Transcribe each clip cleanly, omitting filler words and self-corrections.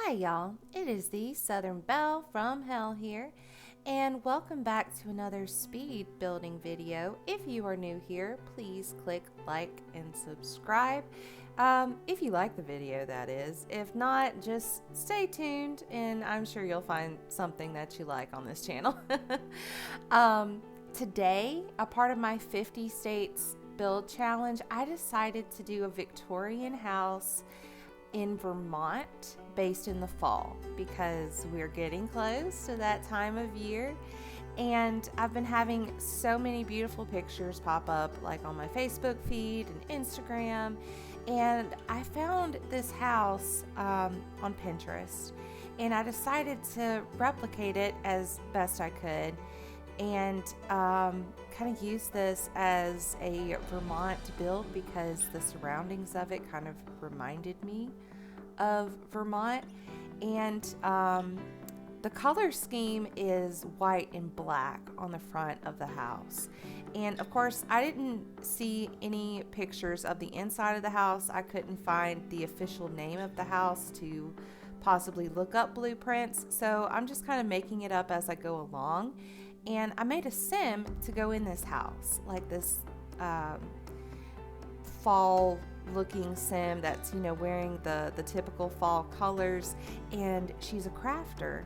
Hi y'all, it is the Southern Belle from Hell here, and welcome back to another speed building video. If you are new here, please click like and subscribe. If you like the video, that is. If not, just stay tuned and I'm sure you'll find something that you like on this channel. Today, a part of my 50 states build challenge, I decided to do a Victorian house in Vermont based in the fall because we're getting close to that time of year, and I've been having so many beautiful pictures pop up like on my Facebook feed and Instagram, and I found this house on Pinterest and I decided to replicate it as best I could and kind of use this as a Vermont build because the surroundings of it kind of reminded me of Vermont. And the color scheme is white and black on the front of the house. And of course, I didn't see any pictures of the inside of the house. I couldn't find the official name of the house to possibly look up blueprints. So I'm just kind of making it up as I go along. And I made a sim to go in this house, like this fall looking sim that's, you know, wearing the typical fall colors, and she's a crafter.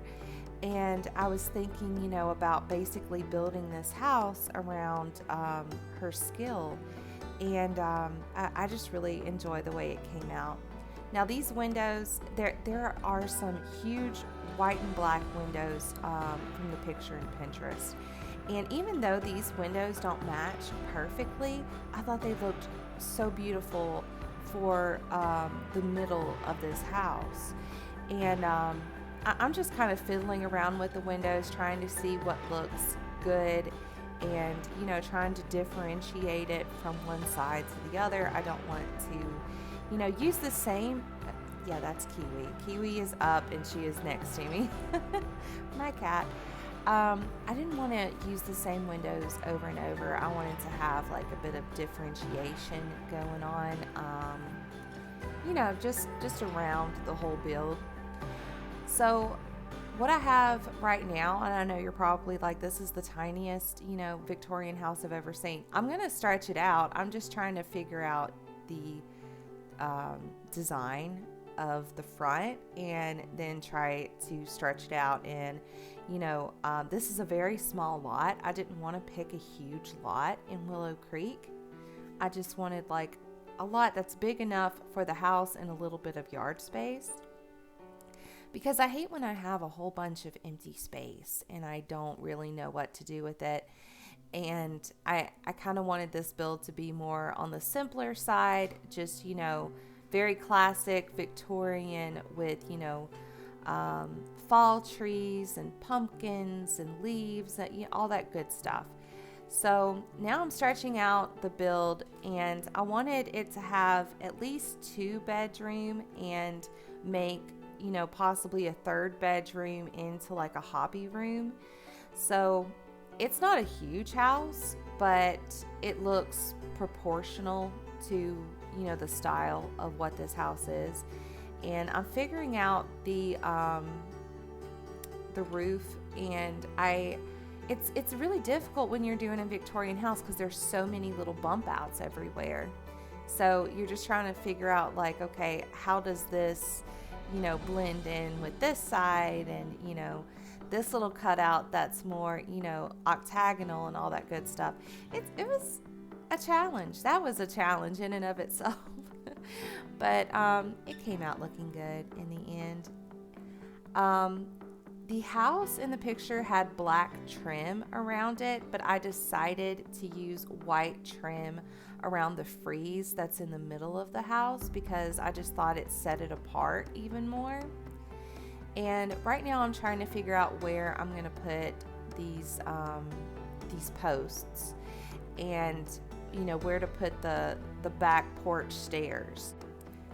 And I was thinking, you know, about basically building this house around her skill. And I just really enjoy the way it came out. Now these windows, there are some huge white and black windows from the picture in Pinterest. And even though these windows don't match perfectly, I thought they looked so beautiful for the middle of this house. And I'm just kind of fiddling around with the windows, trying to see what looks good and, you know, trying to differentiate it from one side to the other. I don't want to, you know, use the same. Yeah, that's Kiwi. Kiwi is up and she is next to me. My cat. I didn't want to use the same windows over and over. I wanted to have like a bit of differentiation going on, you know, just around the whole build. So what I have right now, and I know you're probably like, this is the tiniest, you know, Victorian house I've ever seen. I'm going to stretch it out. I'm just trying to figure out the design of the front and then try to stretch it out. And you know, this is a very small lot. I didn't want to pick a huge lot in Willow Creek. I just wanted like a lot that's big enough for the house and a little bit of yard space, because I hate when I have a whole bunch of empty space and I don't really know what to do with it. And I kind of wanted this build to be more on the simpler side, just, you know, very classic Victorian with, you know, fall trees and pumpkins and leaves, you know, all that good stuff. So now I'm stretching out the build, and I wanted it to have at least 2 bedroom and make, you know, possibly a 3rd bedroom into like a hobby room. So it's not a huge house, but it looks proportional to, you know, the style of what this house is. And I'm figuring out the roof, and it's really difficult when you're doing a Victorian house because there's so many little bump outs everywhere. So you're just trying to figure out like, okay, how does this, you know, blend in with this side, and, you know, this little cutout that's more, you know, octagonal and all that good stuff. It was a challenge. That was a challenge in and of itself. But it came out looking good in the end. The house in the picture had black trim around it, but I decided to use white trim around the frieze that's in the middle of the house because I just thought it set it apart even more. And right now I'm trying to figure out where I'm going to put these posts, and, you know, where to put the back porch stairs,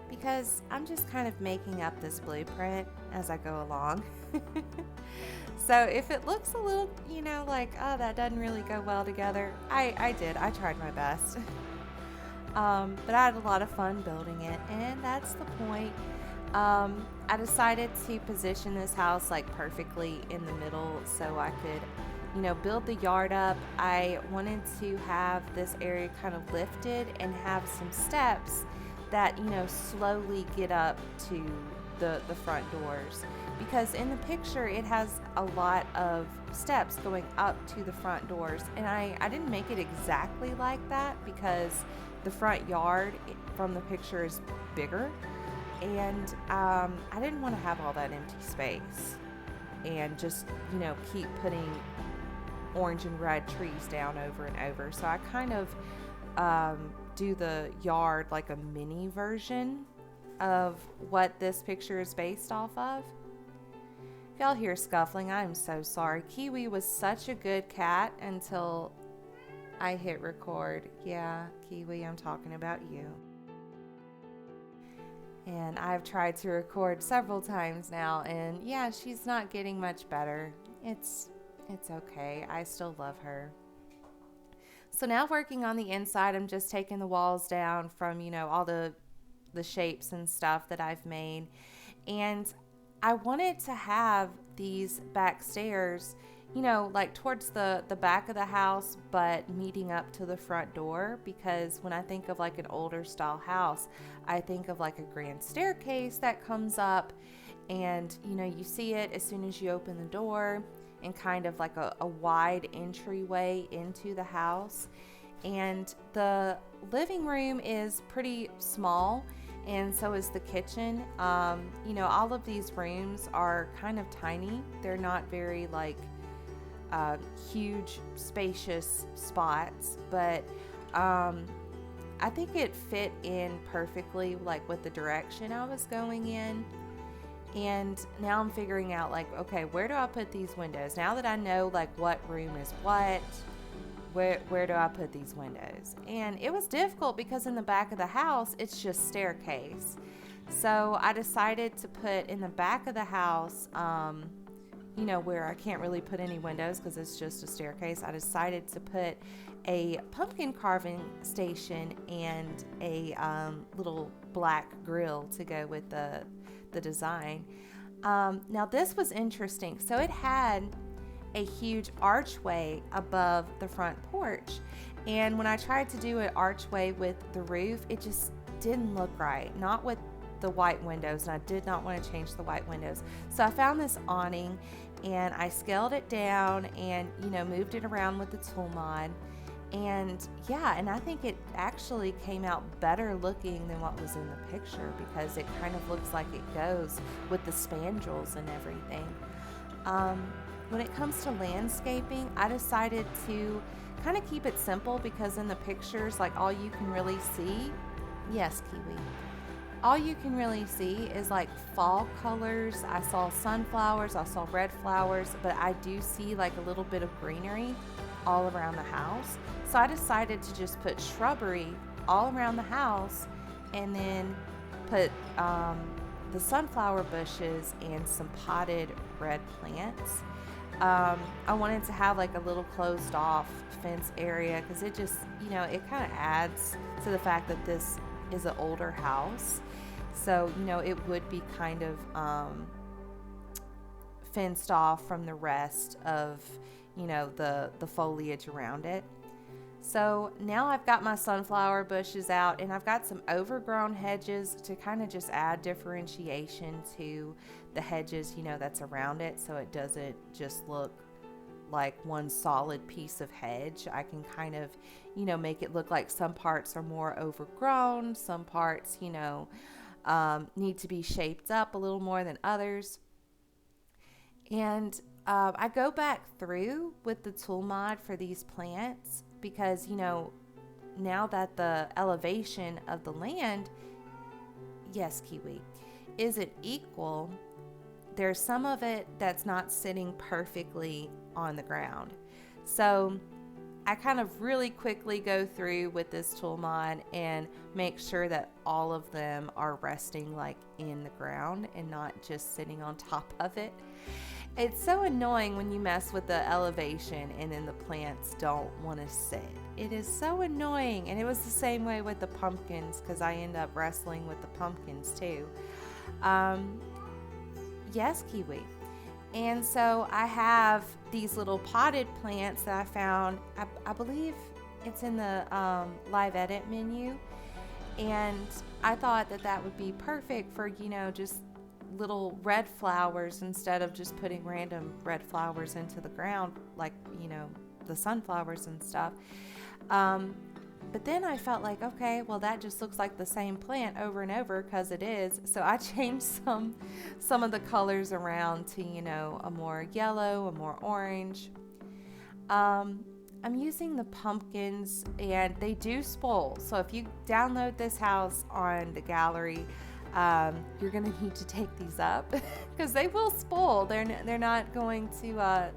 because I'm just kind of making up this blueprint as I go along. So if it looks a little, you know, like, oh, that doesn't really go well together, I tried my best. But I had a lot of fun building it, and that's the point. I decided to position this house like perfectly in the middle so I could, build the yard up. I wanted to have this area kind of lifted and have some steps that, slowly get up to the front doors. Because in the picture, it has a lot of steps going up to the front doors. And I didn't make it exactly like that because the front yard from the picture is bigger. And I didn't want to have all that empty space and just, keep putting orange and red trees down over and over. So I kind of do the yard like a mini version of what this picture is based off of. If y'all hear scuffling, I'm so sorry. Kiwi was such a good cat until I hit record. Yeah, Kiwi, I'm talking about you. And I've tried to record several times now, and yeah, she's not getting much better. It's okay. I still love her. So now working on the inside, I'm just taking the walls down from, all the shapes and stuff that I've made. And I wanted to have these back stairs, like towards the back of the house, but meeting up to the front door, because when I think of like an older style house, I think of like a grand staircase that comes up and, you see it as soon as you open the door, and kind of like a wide entryway into the house. And the living room is pretty small, and so is the kitchen. All of these rooms are kind of tiny. They're not very like huge, spacious spots, but I think it fit in perfectly, like with the direction I was going in. And now I'm figuring out, like, okay, where do I put these windows? Now that I know, like, what room is what, where do I put these windows? And it was difficult because in the back of the house, it's just staircase. So I decided to put in the back of the house, where I can't really put any windows because it's just a staircase. I decided to put a pumpkin carving station and a little black grill to go with the design. Now this was interesting. So it had a huge archway above the front porch, and when I tried to do an archway with the roof, it just didn't look right, not with the white windows, and I did not want to change the white windows. So I found this awning and I scaled it down and moved it around with the tool mod. And yeah, and I think it actually came out better looking than what was in the picture, because it kind of looks like it goes with the spandrels and everything. When it comes to landscaping, I decided to kind of keep it simple, because in the pictures, like, all you can really see, yes, Kiwi, all you can really see is like fall colors. I saw sunflowers, I saw red flowers, but I do see like a little bit of greenery all around the house. So I decided to just put shrubbery all around the house, and then put the sunflower bushes and some potted red plants. I wanted to have like a little closed off fence area, because it just, it kind of adds to the fact that this is an older house. So, it would be kind of fenced off from the rest of, the foliage around it. So now I've got my sunflower bushes out, and I've got some overgrown hedges to kind of just add differentiation to the hedges, that's around it, so it doesn't just look like one solid piece of hedge. I can kind of, make it look like some parts are more overgrown, some parts, need to be shaped up a little more than others. And I go back through with the tool mod for these plants, because, now that the elevation of the land, yes, Kiwi, isn't equal, there's some of it that's not sitting perfectly on the ground. So I kind of really quickly go through with this tool mod and make sure that all of them are resting like in the ground and not just sitting on top of it. It's so annoying when you mess with the elevation and then the plants don't want to sit. It is so annoying. And it was the same way with the pumpkins, because I end up wrestling with the pumpkins too. Yes, Kiwi. And so I have these little potted plants that I found. I believe it's in the live edit menu. And I thought that that would be perfect for, just little red flowers instead of just putting random red flowers into the ground like, the sunflowers and stuff. But then I felt like, okay, well, that just looks like the same plant over and over, because it is. So I changed some of the colors around to, a more yellow, a more orange. I'm using the pumpkins, and they do spoil. So if you download this house on the gallery, you're going to need to take these up because they will spoil. They're not going to,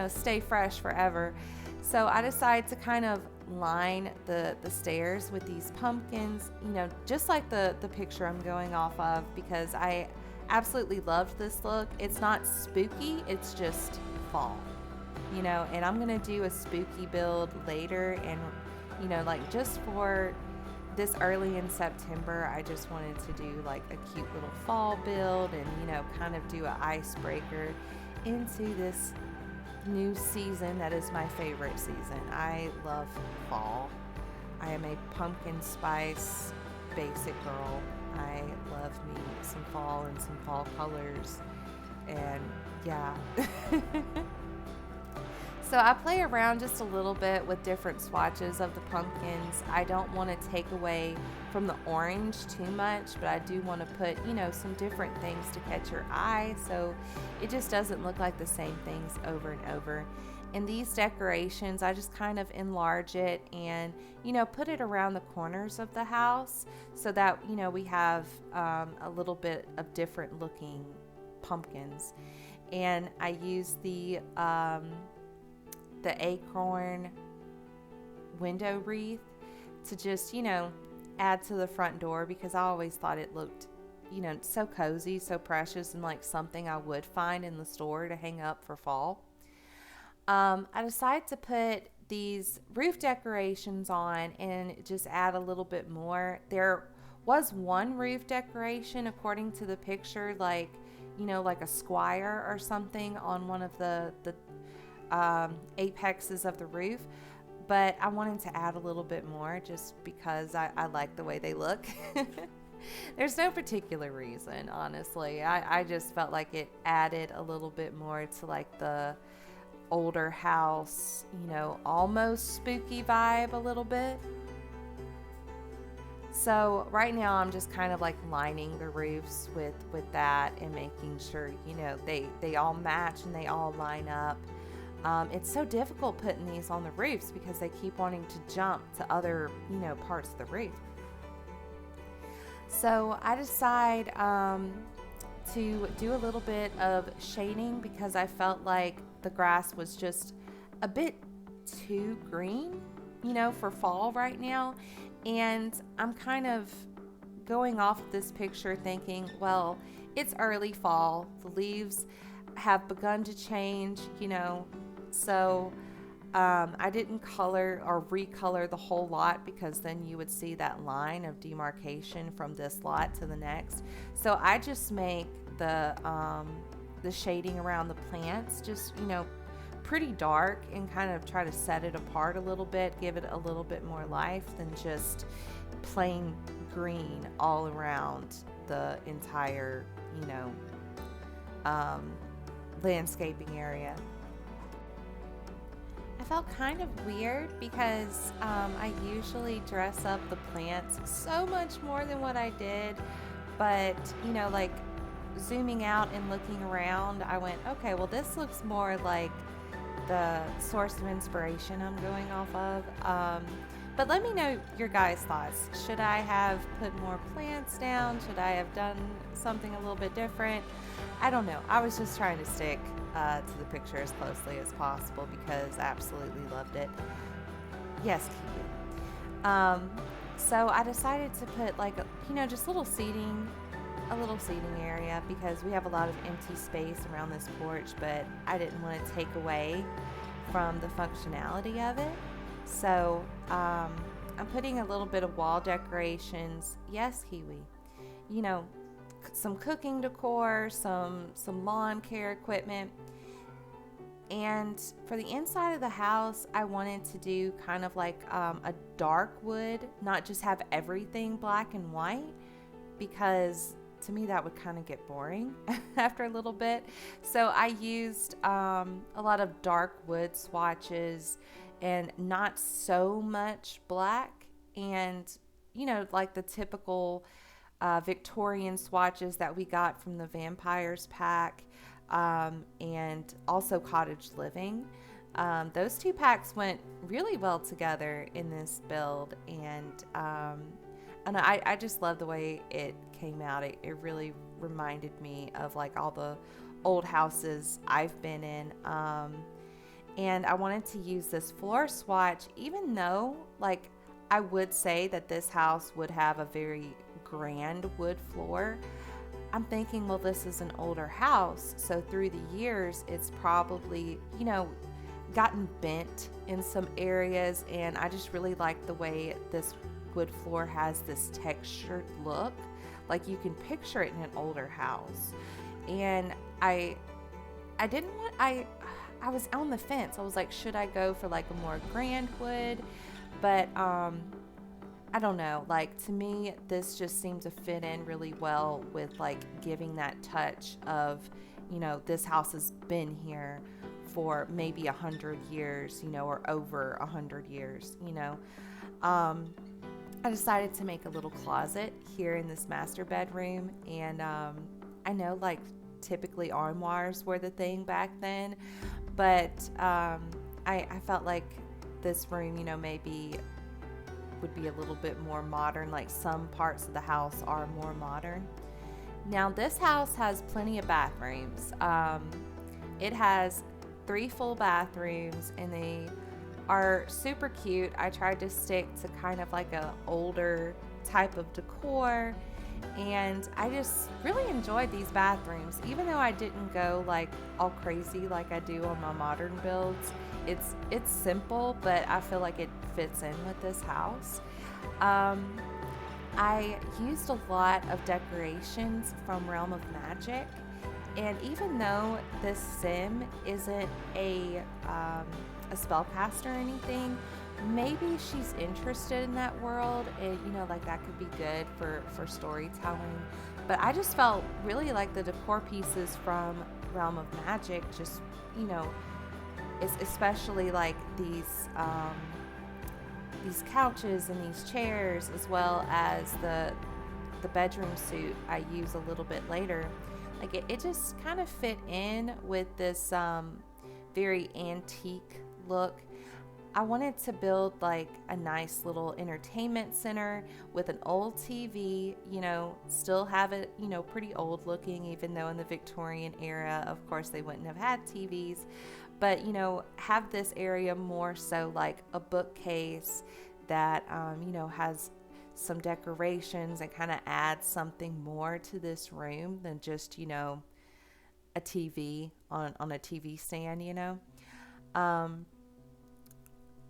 stay fresh forever. So I decided to kind of line the stairs with these pumpkins, just like the picture I'm going off of, because I absolutely loved this look. It's not spooky, it's just fall, and I'm gonna do a spooky build later, and like just for this early in September, I just wanted to do like a cute little fall build and kind of do an icebreaker into this new season that is my favorite season. I love fall. I am a pumpkin spice basic girl. I love me some fall and some fall colors, and yeah. So I play around just a little bit with different swatches of the pumpkins. I don't want to take away from the orange too much, but I do want to put, some different things to catch your eye, so it just doesn't look like the same things over and over. And these decorations, I just kind of enlarge it and, put it around the corners of the house so that, we have a little bit of different looking pumpkins. And I use the acorn window wreath to just, add to the front door, because I always thought it looked, so cozy, so precious, and like something I would find in the store to hang up for fall. I decided to put these roof decorations on and just add a little bit more. There was one roof decoration, according to the picture, like, like a squire or something on one of the apexes of the roof, but I wanted to add a little bit more just because I like the way they look. There's no particular reason, honestly. I just felt like it added a little bit more to like the older house, almost spooky vibe a little bit. So right now I'm just kind of like lining the roofs with that and making sure, they all match and they all line up. It's so difficult putting these on the roofs because they keep wanting to jump to other, parts of the roof. So I decide to do a little bit of shading because I felt like the grass was just a bit too green, for fall right now. And I'm kind of going off this picture thinking, well, it's early fall. The leaves have begun to change, So I didn't color or recolor the whole lot because then you would see that line of demarcation from this lot to the next. So I just make the shading around the plants just, pretty dark and kind of try to set it apart a little bit, give it a little bit more life than just plain green all around the entire, landscaping area. I felt kind of weird because I usually dress up the plants so much more than what I did, but like zooming out and looking around, I went, okay, well, this looks more like the source of inspiration I'm going off of. But let me know your guys' thoughts. Should I have put more plants down? Should I have done something a little bit different? I don't know. I was just trying to stick to the picture as closely as possible because I absolutely loved it. Yes, Kiwi. So I decided to put like, just a little seating area because we have a lot of empty space around this porch, but I didn't want to take away from the functionality of it. So I'm putting a little bit of wall decorations. Yes, Kiwi. some cooking decor, some lawn care equipment. And for the inside of the house, I wanted to do kind of like a dark wood, not just have everything black and white, because to me that would kind of get boring after a little bit. So I used a lot of dark wood swatches and not so much black, and like the typical Victorian swatches that we got from the Vampires pack. And also Cottage Living. Those two packs went really well together in this build, and I just love the way it came out. It really reminded me of like all the old houses I've been in, and I wanted to use this floor swatch, even though like I would say that this house would have a very grand wood floor. I'm thinking, well, this is an older house, so through the years, it's probably, gotten bent in some areas, and I just really like the way this wood floor has this textured look, like you can picture it in an older house. And I was on the fence. I was like, should I go for like a more grand wood? But I don't know, like to me this just seemed to fit in really well with like giving that touch of, this house has been here for maybe 100 years, or over 100 years. I decided to make a little closet here in this master bedroom, and I know like typically armoires were the thing back then, but I felt like this room, maybe would be a little bit more modern, like some parts of the house are more modern. Now this house has plenty of bathrooms. It has 3 full bathrooms, and they are super cute. I tried to stick to kind of like a older type of decor, and I just really enjoyed these bathrooms, even though I didn't go like all crazy like I do on my modern builds. It's simple, but I feel like it fits in with this house. I used a lot of decorations from Realm of Magic, and even though this sim isn't a spellcaster or anything, maybe she's interested in that world, and like that could be good for storytelling. But I just felt really like the decor pieces from Realm of Magic, just especially like these couches and these chairs, as well as the bedroom suit I use a little bit later. Like it just kind of fit in with this very antique look. I wanted to build like a nice little entertainment center with an old TV, still have it, pretty old looking, even though in the Victorian era, of course, they wouldn't have had TVs, but, have this area more so like a bookcase that, has some decorations and kind of adds something more to this room than just, a TV on a TV stand,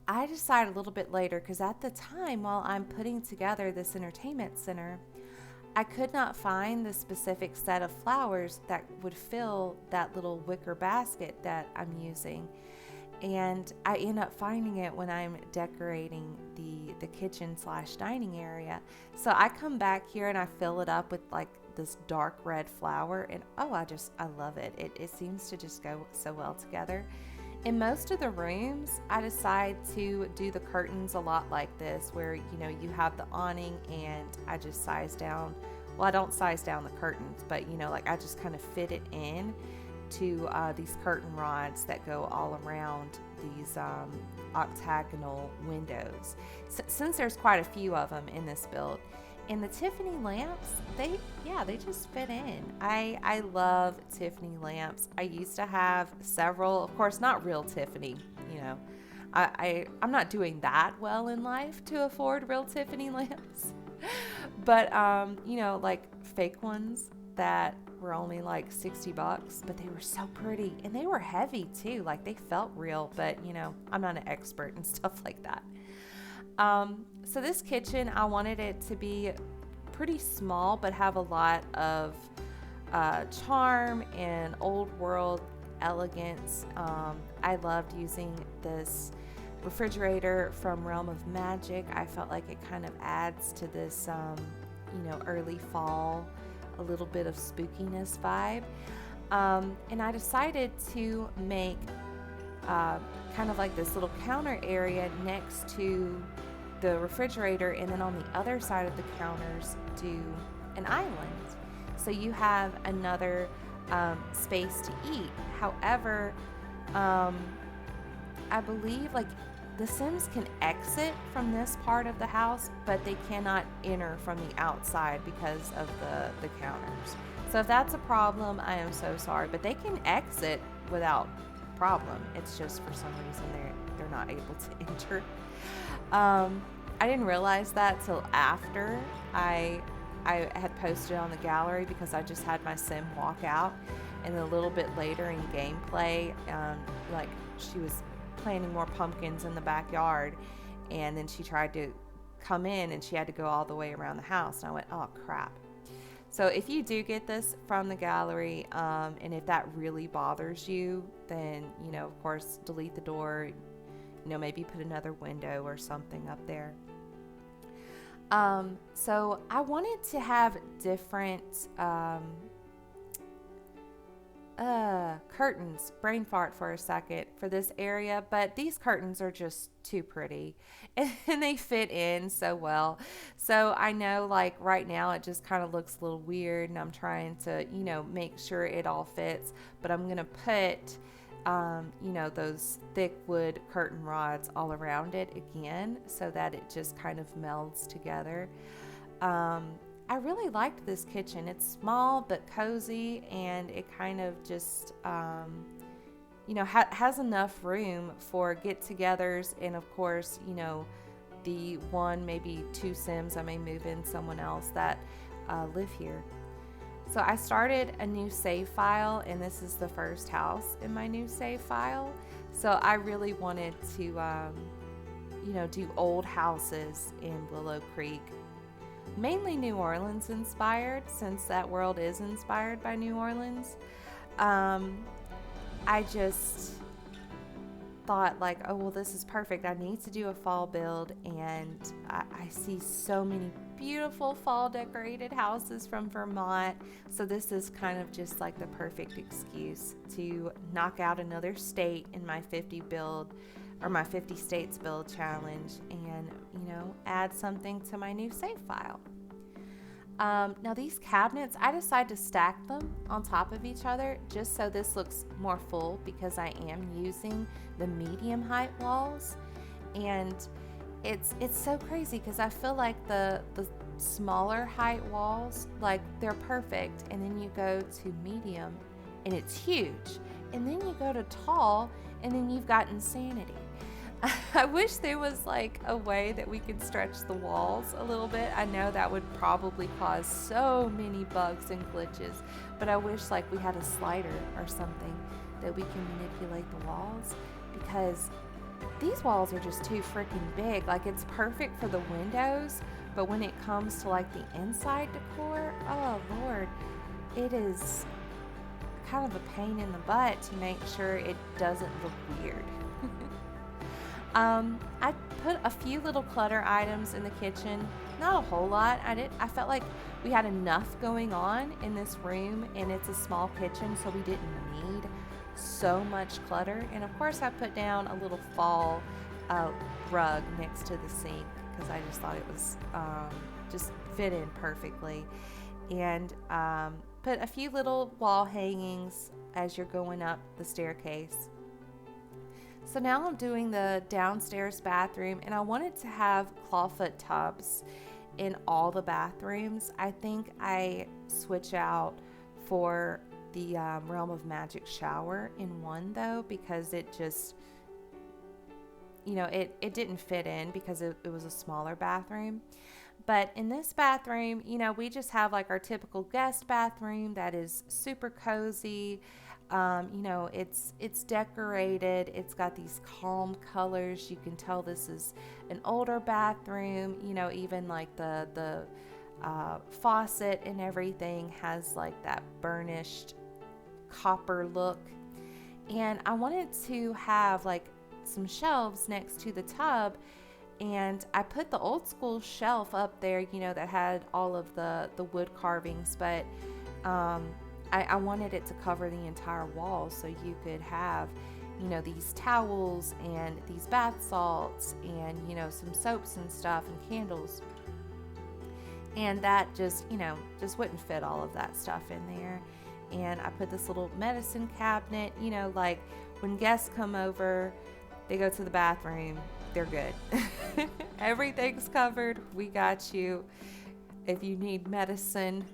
I decided a little bit later, because at the time while I'm putting together this entertainment center, I could not find the specific set of flowers that would fill that little wicker basket that I'm using. And I end up finding it when I'm decorating the kitchen / dining area. So I come back here and I fill it up with like this dark red flower, and I love it. It seems to just go so well together. In most of the rooms, I decide to do the curtains a lot like this, where, you have the awning, and I just size down. Well, I don't size down the curtains, but, like I just kind of fit it in to these curtain rods that go all around these octagonal windows. Since there's quite a few of them in this build. And the Tiffany lamps, they just fit in. I love Tiffany lamps. I used to have several, of course, not real Tiffany, I'm not doing that well in life to afford real Tiffany lamps. But, like fake ones that were only like $60, but they were so pretty, and they were heavy too. Like they felt real, but I'm not an expert and stuff like that. So this kitchen, I wanted it to be pretty small, but have a lot of charm and old world elegance. I loved using this refrigerator from Realm of Magic. I felt like it kind of adds to this, early fall, a little bit of spookiness vibe. And I decided to make kind of like this little counter area next to the refrigerator, and then on the other side of the counters do an island. So you have another space to eat. However, I believe like the Sims can exit from this part of the house, but they cannot enter from the outside because of the counters. So if that's a problem, I am so sorry, but they can exit without problem. It's just for some reason they're not able to enter. I didn't realize that till after I had posted on the gallery, because I just had my Sim walk out, and a little bit later in gameplay, like she was planting more pumpkins in the backyard, and then she tried to come in and she had to go all the way around the house, and I went, oh crap. So if you do get this from the gallery, and if that really bothers you, then, of course, delete the door, maybe put another window or something up there. So I wanted to have different curtains, brain fart for a second, for this area, but these curtains are just too pretty and they fit in so well. So I know like right now it just kind of looks a little weird, and I'm trying to, make sure it all fits, but I'm going to put those thick wood curtain rods all around it again, so that it just kind of melds together. I really liked this kitchen. It's small but cozy, and it kind of just, has enough room for get-togethers, and of course, the one, maybe two Sims, I may move in someone else that live here. So I started a new save file, and this is the first house in my new save file. So I really wanted to, do old houses in Willow Creek. Mainly New Orleans inspired, since that world is inspired by New Orleans. I just thought like, oh, well, this is perfect. I need to do a fall build, and I see so many beautiful fall decorated houses from Vermont. So this is kind of just like the perfect excuse to knock out another state in my 50 build, or my 50 states build challenge, and add something to my new save file. Now these cabinets, I decided to stack them on top of each other just so this looks more full, because I am using the medium height walls, and it's so crazy because I feel like the smaller height walls, like they're perfect, and then you go to medium and it's huge, and then you go to tall and then you've got insanity. I wish there was like a way that we could stretch the walls a little bit. I know that would probably cause so many bugs and glitches, but I wish like we had a slider or something that we can manipulate the walls, because these walls are just too freaking big. Like it's perfect for the windows, but when it comes to like the inside decor, oh Lord, it is kind of a pain in the butt to make sure it doesn't look weird. I put a few little clutter items in the kitchen, not a whole lot. I felt like we had enough going on in this room, and it's a small kitchen, so we didn't need so much clutter. And of course I put down a little fall rug next to the sink, because I just thought it was just fit in perfectly. And put a few little wall hangings as you're going up the staircase. So now I'm doing the downstairs bathroom, and I wanted to have clawfoot tubs in all the bathrooms. I think I switch out for the Realm of Magic shower in one though, because it just, it didn't fit in because it was a smaller bathroom. But in this bathroom, we just have like our typical guest bathroom that is super cozy. It's decorated. It's got these calm colors. You can tell this is an older bathroom. Even like the faucet and everything has like that burnished copper look. And I wanted to have like some shelves next to the tub, and I put the old school shelf up there, you know, that had all of the wood carvings, but I wanted it to cover the entire wall so you could have, you know, these towels and these bath salts and, you know, some soaps and stuff and candles. And that just, you know, just wouldn't fit all of that stuff in there. And I put this little medicine cabinet, you know, like when guests come over, they go to the bathroom, they're good. Everything's covered. We got you. If you need medicine,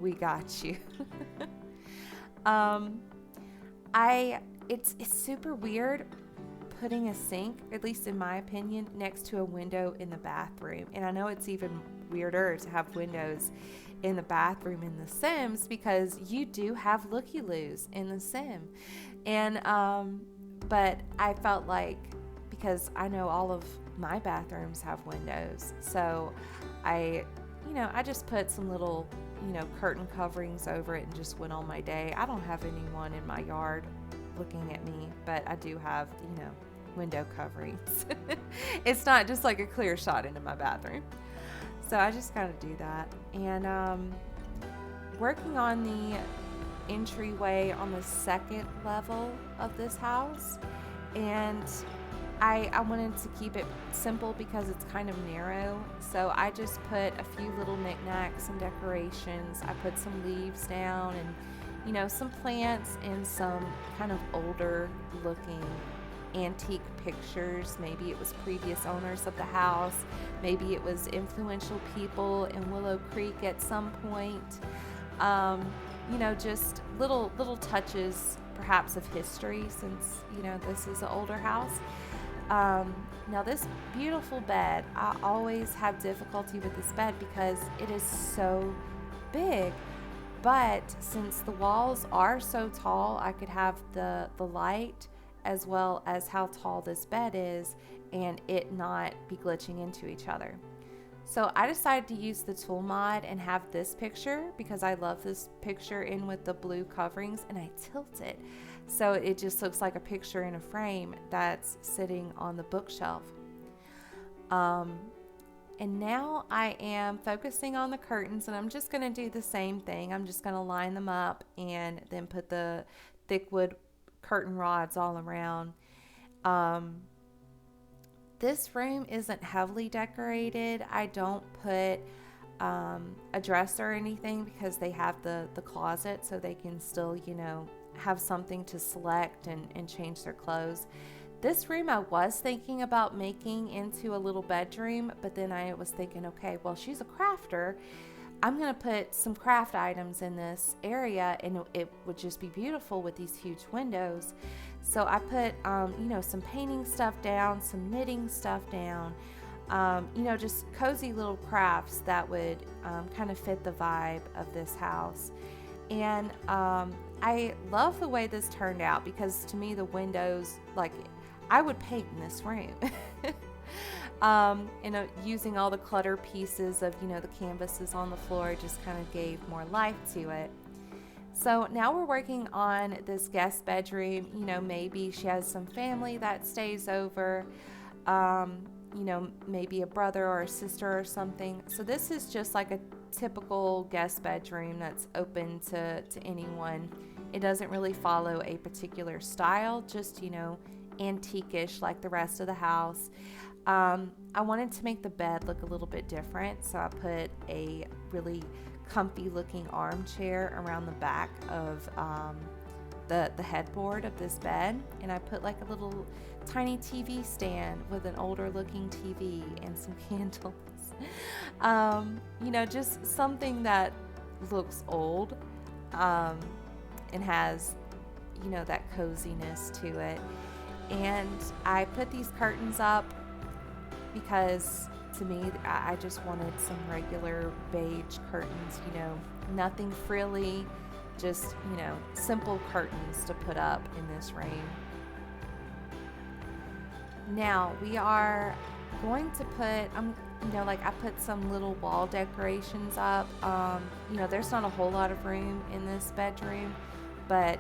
we got you. It's super weird putting a sink, at least in my opinion, next to a window in the bathroom. And I know it's even weirder to have windows in the bathroom in The Sims because you do have looky-loos in The Sim. And but I felt like, because I know all of my bathrooms have windows, so I just put some little, you know, curtain coverings over it and just went on my day. I don't have anyone in my yard looking at me, but I do have, you know, window coverings. It's not just like a clear shot into my bathroom. So I just got to do that. And working on the entryway on the second level of this house, and I wanted to keep it simple because it's kind of narrow. So I just put a few little knickknacks and decorations. I put some leaves down and, you know, some plants and some kind of older looking antique pictures. Maybe it was previous owners of the house. Maybe it was influential people in Willow Creek at some point. You know, just little touches perhaps of history, since, you know, this is an older house. Now this beautiful bed, I always have difficulty with this bed because it is so big, but since the walls are so tall, I could have the light as well as how tall this bed is and it not be glitching into each other. So I decided to use the tool mod and have this picture because I love this picture in with the blue coverings, and I tilt it so it just looks like a picture in a frame that's sitting on the bookshelf. And now I am focusing on the curtains, and I'm just going to do the same thing. I'm just going to line them up and then put the thick wood curtain rods all around. This room isn't heavily decorated. I don't put a dresser or anything because they have the closet, so they can still, you know, have something to select and change their clothes. This room I was thinking about making into a little bedroom, but then I was thinking, okay, well, she's a crafter. I'm going to put some craft items in this area, and it would just be beautiful with these huge windows. So I put, you know, some painting stuff down, some knitting stuff down, you know, just cozy little crafts that would kind of fit the vibe of this house. And I love the way this turned out because to me the windows, like, I would paint in this room. You know, using all the clutter pieces of, you know, the canvases on the floor just kind of gave more life to it. So now we're working on this guest bedroom. You know, maybe she has some family that stays over, you know, maybe a brother or a sister or something. So this is just like a typical guest bedroom that's open to anyone. It doesn't really follow a particular style, just, you know, antique-ish like the rest of the house. I wanted to make the bed look a little bit different, so I put a really comfy looking armchair around the back of the headboard of this bed, and I put like a little tiny TV stand with an older looking TV and some candles. You know, just something that looks old and has, you know, that coziness to it. And I put these curtains up because to me, I just wanted some regular beige curtains, you know, nothing frilly, just, you know, simple curtains to put up in this room. Now we are going to put, you know, like I put some little wall decorations up. You know, there's not a whole lot of room in this bedroom, but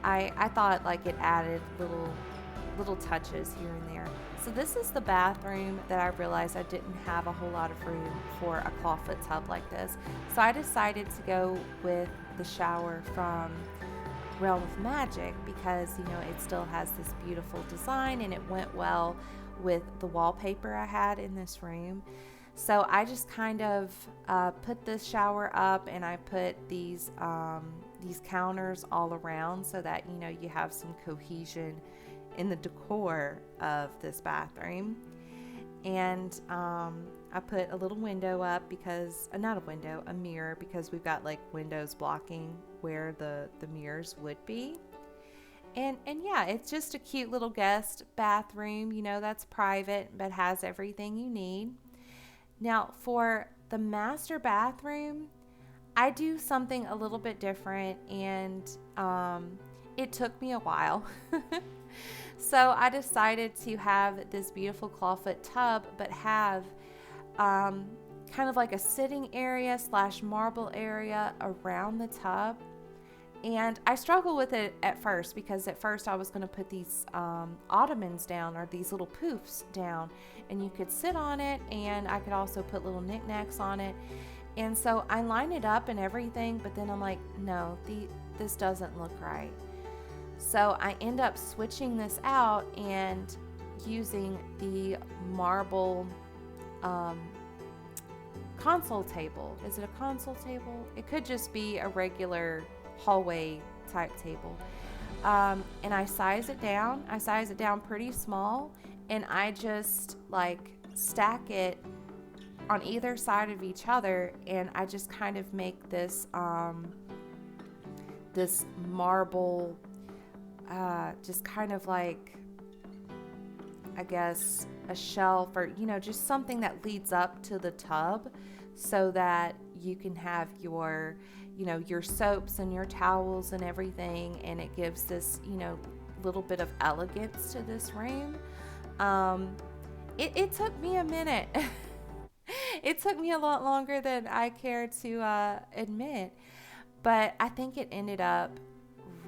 I thought like it added little touches here and there. So this is the bathroom that I realized I didn't have a whole lot of room for a clawfoot tub like this. So I decided to go with the shower from Realm of Magic because, you know, it still has this beautiful design and it went well with the wallpaper I had in this room. So I just kind of put this shower up, and I put these counters all around so that, you know, you have some cohesion in the decor of this bathroom. And I put a little window up because, not a window, a mirror, because we've got like windows blocking where the mirrors would be. And yeah, it's just a cute little guest bathroom, you know, that's private but has everything you need. Now for the master bathroom, I do something a little bit different, and it took me a while. So I decided to have this beautiful clawfoot tub, but have kind of like a sitting area / marble area around the tub. And I struggled with it at first because at first I was going to put these ottomans down, or these little poofs down, and you could sit on it, and I could also put little knickknacks on it. And so I line it up and everything, but then I'm like, no, this doesn't look right. So I end up switching this out and using the marble console table. Is it a console table? It could just be a regular hallway type table. And I size it down. I size it down pretty small, and I just like stack it on either side of each other, and I just kind of make this this marble just kind of like, I guess, a shelf, or, you know, just something that leads up to the tub so that you can have your, you know, your soaps and your towels and everything, and it gives this, you know, little bit of elegance to this room. It took me a minute. It took me a lot longer than I care to admit, but I think it ended up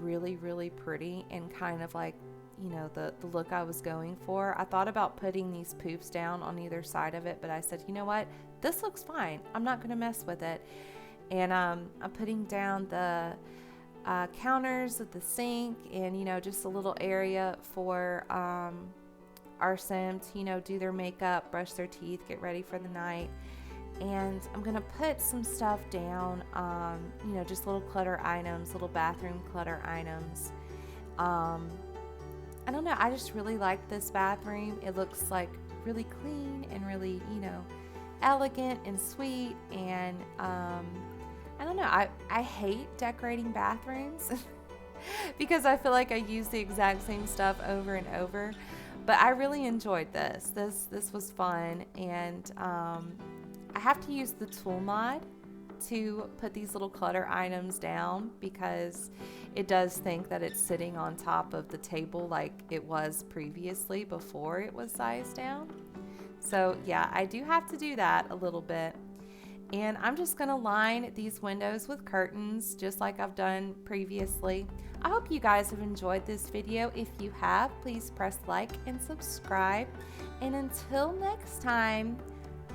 really, really pretty and kind of like, you know, the look I was going for. I thought about putting these poofs down on either side of it, but I said, you know what, this looks fine. I'm not going to mess with it. And I'm putting down the counters at the sink, and, you know, just a little area for our Sim to, you know, do their makeup, brush their teeth, get ready for the night. And I'm going to put some stuff down, you know, just little clutter items, little bathroom clutter items. I don't know. I just really like this bathroom. It looks like really clean and really, you know, elegant and sweet. And I don't know. I hate decorating bathrooms because I feel like I use the exact same stuff over and over. But I really enjoyed this. This was fun. And I have to use the tool mod to put these little clutter items down because it does think that it's sitting on top of the table like it was previously before it was sized down. So yeah, I do have to do that a little bit. And I'm just going to line these windows with curtains just like I've done previously. I hope you guys have enjoyed this video. If you have, please press like and subscribe. And until next time,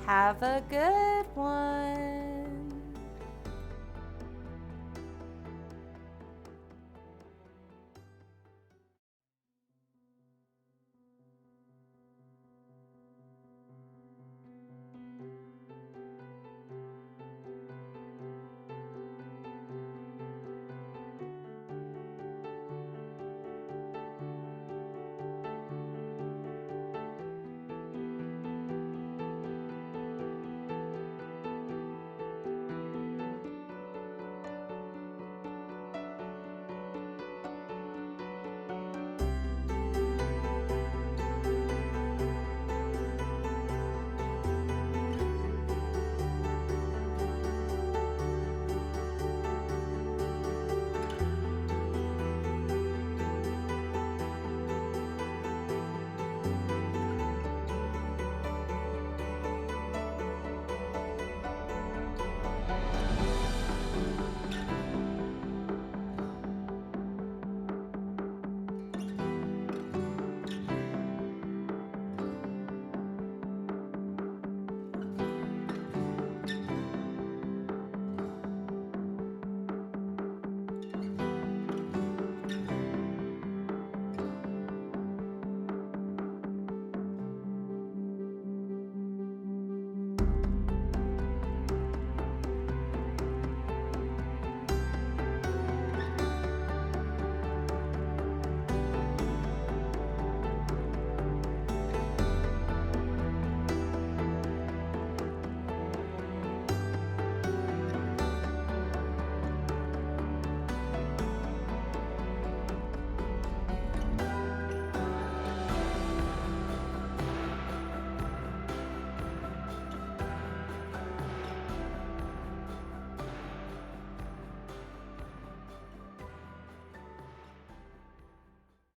have a good one.